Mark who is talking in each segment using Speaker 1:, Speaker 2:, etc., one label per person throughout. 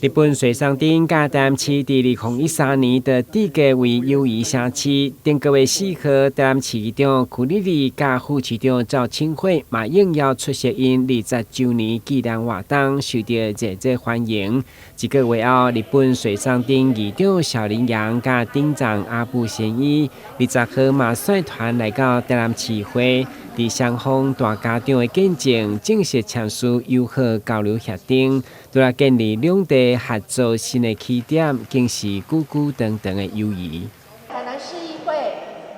Speaker 1: 日本水上町甲台南市伫2013年的地價為友誼城市。頂個月4號，台南市議長柯立莉甲副市長趙慶輝嘛應邀出席因20周年紀念活動，受到熱烈歡迎。一個月後，日本水上町議長小林洋甲町長阿部賢一20號嘛率團來到台南市會。在雙方大家長的見證，正式簽署友好交流協定，除了建立兩地合作新的起點，更是久久長長的友誼。
Speaker 2: 台南市議會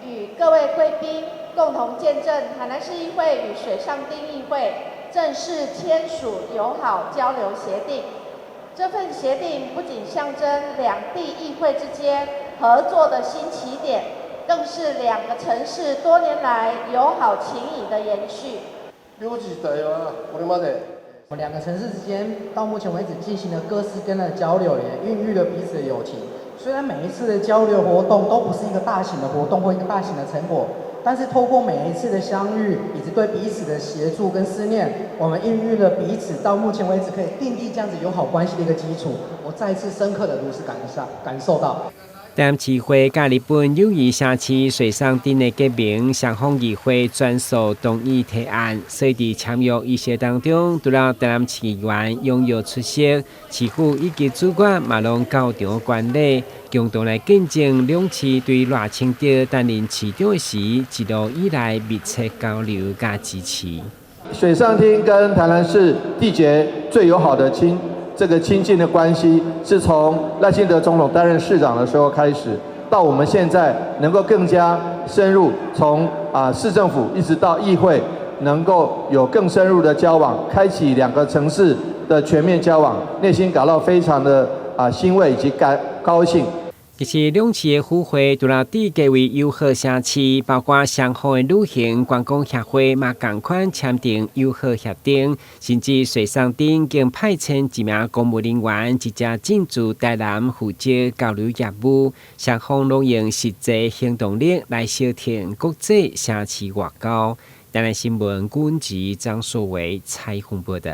Speaker 2: 與各位貴賓共同見證，台南市議會與水上町議會正式簽署友好交流協定。這份協定不僅象徵兩地議會之間合作的新起點，更是兩個城市多年來友好情誼的延續。
Speaker 3: 我們兩個城市之間到目前為止進行了各式各樣的交流，也孕育了彼此的友情。雖然每一次的交流活動都不是一個大型的活動或一個大型的成果，但是透過每一次的相遇以及對彼此的協助跟思念，我們孕育了彼此到目前為止可以訂立這樣子友好關係的一個基礎。我再一次深刻的如此感受到。
Speaker 1: 台南市會甲日本友誼城市水上町的結盟，雙方議會全數同意提案，所以在簽約儀式當中，除了台南市議員踴躍出席，市府以及主管嘛攏到場觀禮，共同來見證兩市對賴清德擔任市長時一路以來密切交流甲支持。
Speaker 4: 水上町跟台南市締結最友好的這個親近的關係，是從賴清德總統擔任市長的時候開始，到我們現在能夠更加深入，從市政府一直到議會，能夠有更深入的交往，開啟兩個城市的全面交往，內心感到非常的欣慰以及高興。
Speaker 1: 其實兩市的府會除了地價為友好城市，包括雙方的旅行觀光協會嘛同款簽訂友好協定，甚至水上町經派遣一名公務人員直接進駐台南負責交流業務，雙方攏用實際行動力來消遣國際城市外交。台南新聞軍局張碩維採訪報道。